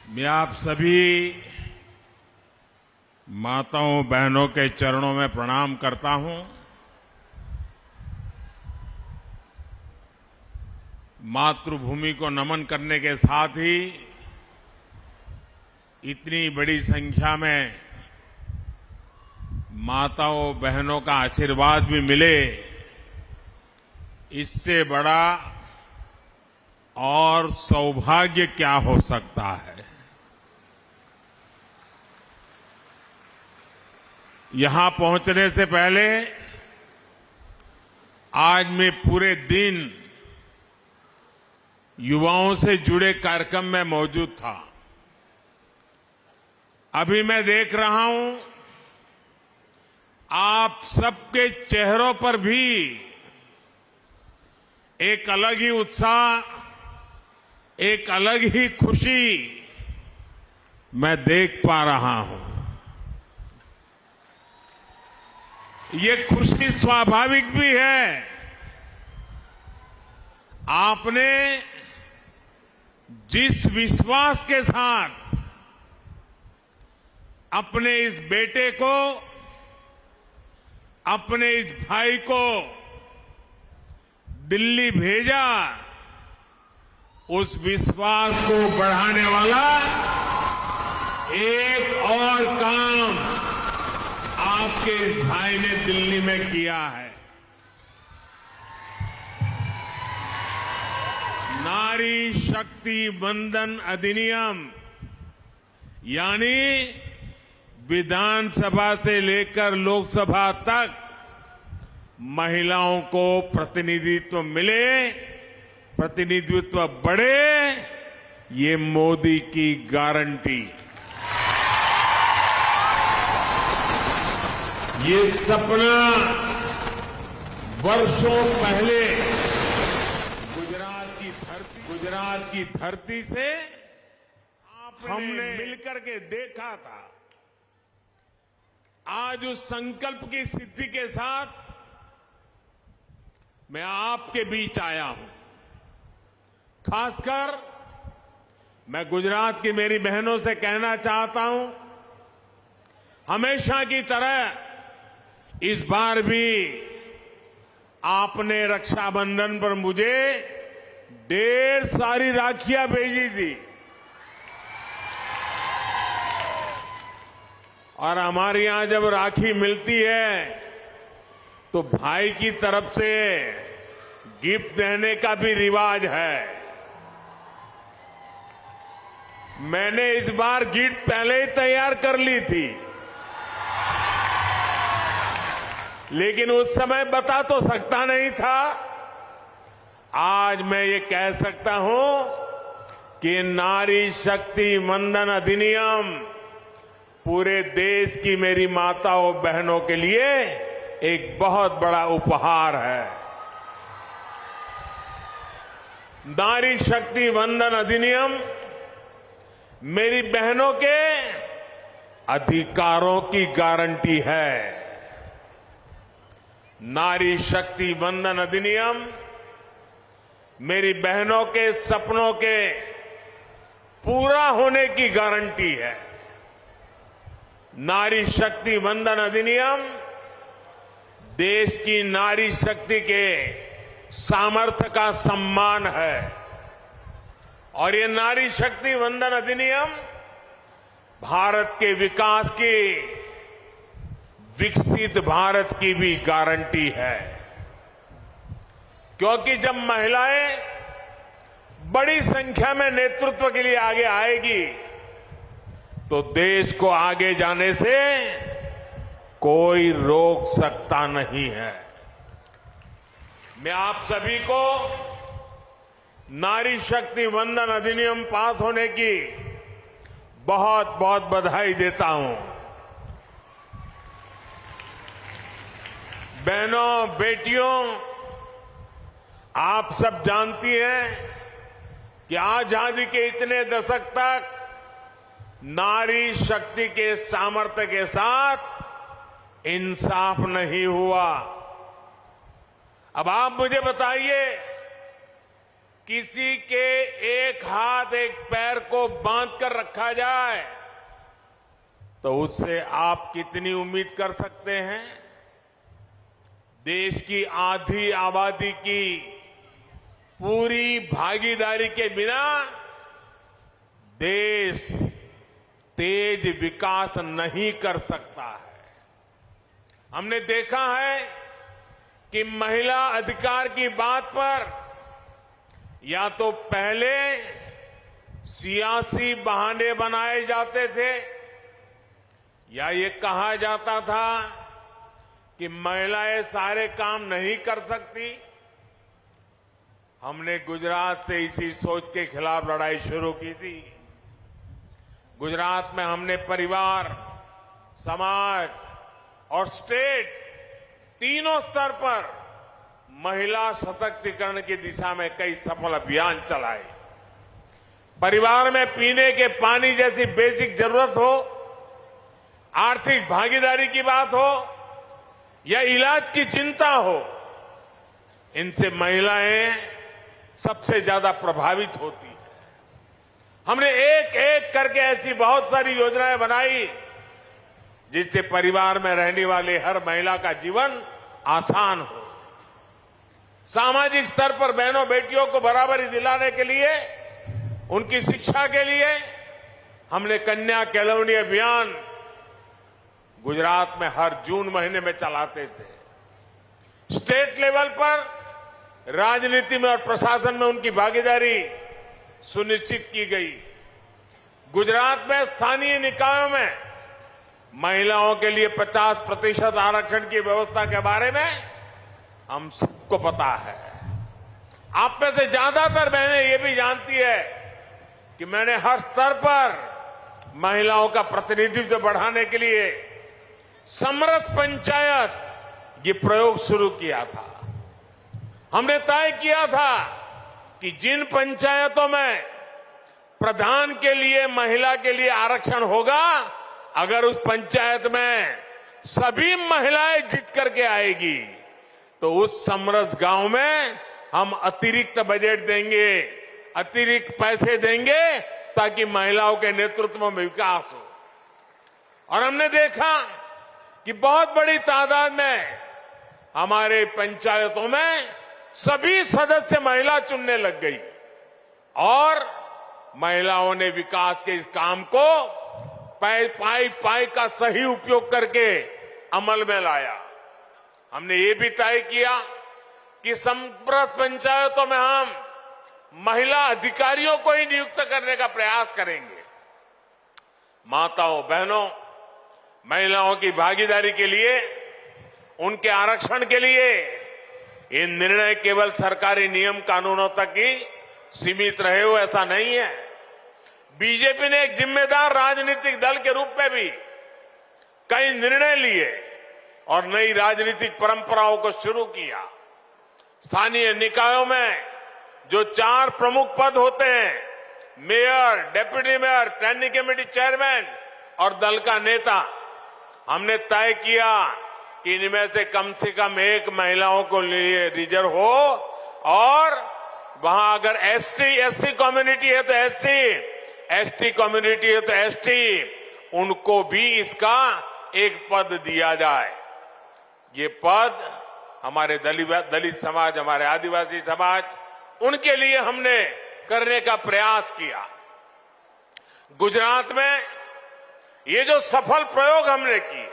मैं आप सभी माताओं बहनों के चरणों में प्रणाम करता हूं। मातृभूमि को नमन करने के साथ ही इतनी बड़ी संख्या में माताओं बहनों का आशीर्वाद भी मिले, इससे बड़ा और सौभाग्य क्या हो सकता है। यहां पहुंचने से पहले आज मैं पूरे दिन युवाओं से जुड़े कार्यक्रम में मौजूद था। अभी मैं देख रहा हूं आप सबके चेहरों पर भी एक अलग ही उत्साह, एक अलग ही खुशी मैं देख पा रहा हूं। ये खुशी स्वाभाविक भी है। आपने जिस विश्वास के साथ अपने इस बेटे को, अपने इस भाई को दिल्ली भेजा, उस विश्वास को बढ़ाने वाला एक और काम आपके इस भाई ने दिल्ली में किया है। नारी शक्ति वंदन अधिनियम, यानी विधानसभा से लेकर लोकसभा तक महिलाओं को प्रतिनिधित्व मिले, प्रतिनिधित्व बढ़े, ये मोदी की गारंटी। ये सपना वर्षों पहले गुजरात की धरती से हमने मिलकर के देखा था। आज उस संकल्प की सिद्धि के साथ मैं आपके बीच आया हूं। खासकर मैं गुजरात की मेरी बहनों से कहना चाहता हूं, हमेशा की तरह इस बार भी आपने रक्षाबंधन पर मुझे ढेर सारी राखियां भेजी थी और हमारे यहां जब राखी मिलती है तो भाई की तरफ से गिफ्ट देने का भी रिवाज है। मैंने इस बार गिफ्ट पहले ही तैयार कर ली थी, लेकिन उस समय बता तो सकता नहीं था। आज मैं ये कह सकता हूं कि नारी शक्ति वंदन अधिनियम पूरे देश की मेरी माताओं बहनों के लिए एक बहुत बड़ा उपहार है। नारी शक्ति वंदन अधिनियम मेरी बहनों के अधिकारों की गारंटी है। नारी शक्ति वंदन अधिनियम मेरी बहनों के सपनों के पूरा होने की गारंटी है। नारी शक्ति वंदन अधिनियम देश की नारी शक्ति के सामर्थ्य का सम्मान है और ये नारी शक्ति वंदन अधिनियम भारत के विकास की, विकसित भारत की भी गारंटी है। क्योंकि जब महिलाएं बड़ी संख्या में नेतृत्व के लिए आगे आएगी तो देश को आगे जाने से कोई रोक सकता नहीं है। मैं आप सभी को नारी शक्ति वंदन अधिनियम पास होने की बहुत बहुत बधाई देता हूं। बहनों, बेटियों, आप सब जानती हैं कि आजादी के इतने दशक तक नारी शक्ति के सामर्थ्य के साथ इंसाफ नहीं हुआ। अब आप मुझे बताइए किसी के एक हाथ एक पैर को बांध कर रखा जाए तो उससे आप कितनी उम्मीद कर सकते हैं? देश की आधी आबादी की पूरी भागीदारी के बिना देश तेज विकास नहीं कर सकता है। हमने देखा है कि महिला अधिकार की बात पर या तो पहले सियासी बहाने बनाए जाते थे या ये कहा जाता था कि महिलाएं सारे काम नहीं कर सकती। हमने गुजरात से इसी सोच के खिलाफ लड़ाई शुरू की थी। गुजरात में हमने परिवार, समाज और स्टेट तीनों स्तर पर महिला सशक्तिकरण की दिशा में कई सफल अभियान चलाए। परिवार में पीने के पानी जैसी बेसिक जरूरत हो, आर्थिक भागीदारी की बात हो या इलाज की चिंता हो, इनसे महिलाएं सबसे ज्यादा प्रभावित होती हैं। हमने एक एक करके ऐसी बहुत सारी योजनाएं बनाई जिससे परिवार में रहने वाले हर महिला का जीवन आसान हो। सामाजिक स्तर पर बहनों बेटियों को बराबरी दिलाने के लिए, उनकी शिक्षा के लिए हमने कन्या केळवणी अभियान गुजरात में हर जून महीने में चलाते थे। स्टेट लेवल पर राजनीति में और प्रशासन में उनकी भागीदारी सुनिश्चित की गई। गुजरात में स्थानीय निकायों में महिलाओं के लिए 50% आरक्षण की व्यवस्था के बारे में हम सबको पता है। आप में से ज्यादातर बहनें ये भी जानती है कि मैंने हर स्तर पर महिलाओं का प्रतिनिधित्व बढ़ाने के लिए समरस पंचायत ये प्रयोग शुरू किया था। हमने तय किया था कि जिन पंचायतों में प्रधान के लिए महिला के लिए आरक्षण होगा, अगर उस पंचायत में सभी महिलाएं जीत करके आएगी तो उस समरस गांव में हम अतिरिक्त बजट देंगे, अतिरिक्त पैसे देंगे ताकि महिलाओं के नेतृत्व में विकास हो। और हमने देखा कि बहुत बड़ी तादाद में हमारे पंचायतों में सभी सदस्य महिला चुनने लग गई और महिलाओं ने विकास के इस काम को पाई का सही उपयोग करके अमल में लाया। हमने ये भी तय किया कि समरस पंचायतों में हम महिला अधिकारियों को ही नियुक्त करने का प्रयास करेंगे। माताओं बहनों, महिलाओं की भागीदारी के लिए, उनके आरक्षण के लिए ये निर्णय केवल सरकारी नियम कानूनों तक ही सीमित रहे हो ऐसा नहीं है। बीजेपी ने एक जिम्मेदार राजनीतिक दल के रूप में भी कई निर्णय लिए और नई राजनीतिक परंपराओं को शुरू किया। स्थानीय निकायों में जो 4 प्रमुख पद होते हैं, mayor, deputy mayor, standing committee chairman और दल का नेता, हमने तय किया कि इनमें से कम एक महिलाओं को लिए रिजर्व हो और वहां अगर एससी कम्युनिटी है तो एसटी कम्युनिटी है तो एसटी, उनको भी इसका एक पद दिया जाए। ये पद हमारे दलित समाज, हमारे आदिवासी समाज, उनके लिए हमने करने का प्रयास किया। गुजरात में ये जो सफल प्रयोग हमने किए,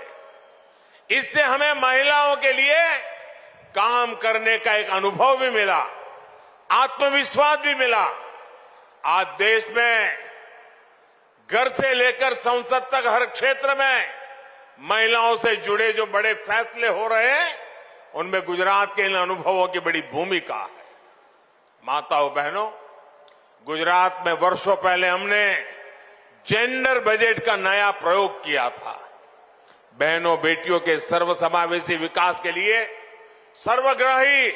इससे हमें महिलाओं के लिए काम करने का एक अनुभव भी मिला, आत्मविश्वास भी मिला। आज देश में घर से लेकर संसद तक हर क्षेत्र में महिलाओं से जुड़े जो बड़े फैसले हो रहे हैं, उनमें गुजरात के इन अनुभवों की बड़ी भूमिका है। माताओं बहनों, गुजरात में वर्षों पहले हमने जेंडर बजट का नया प्रयोग किया था। बहनों बेटियों के सर्वसमावेशी विकास के लिए सर्वग्राही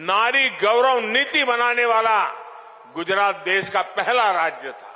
नारी गौरव नीति बनाने वाला गुजरात देश का पहला राज्य था।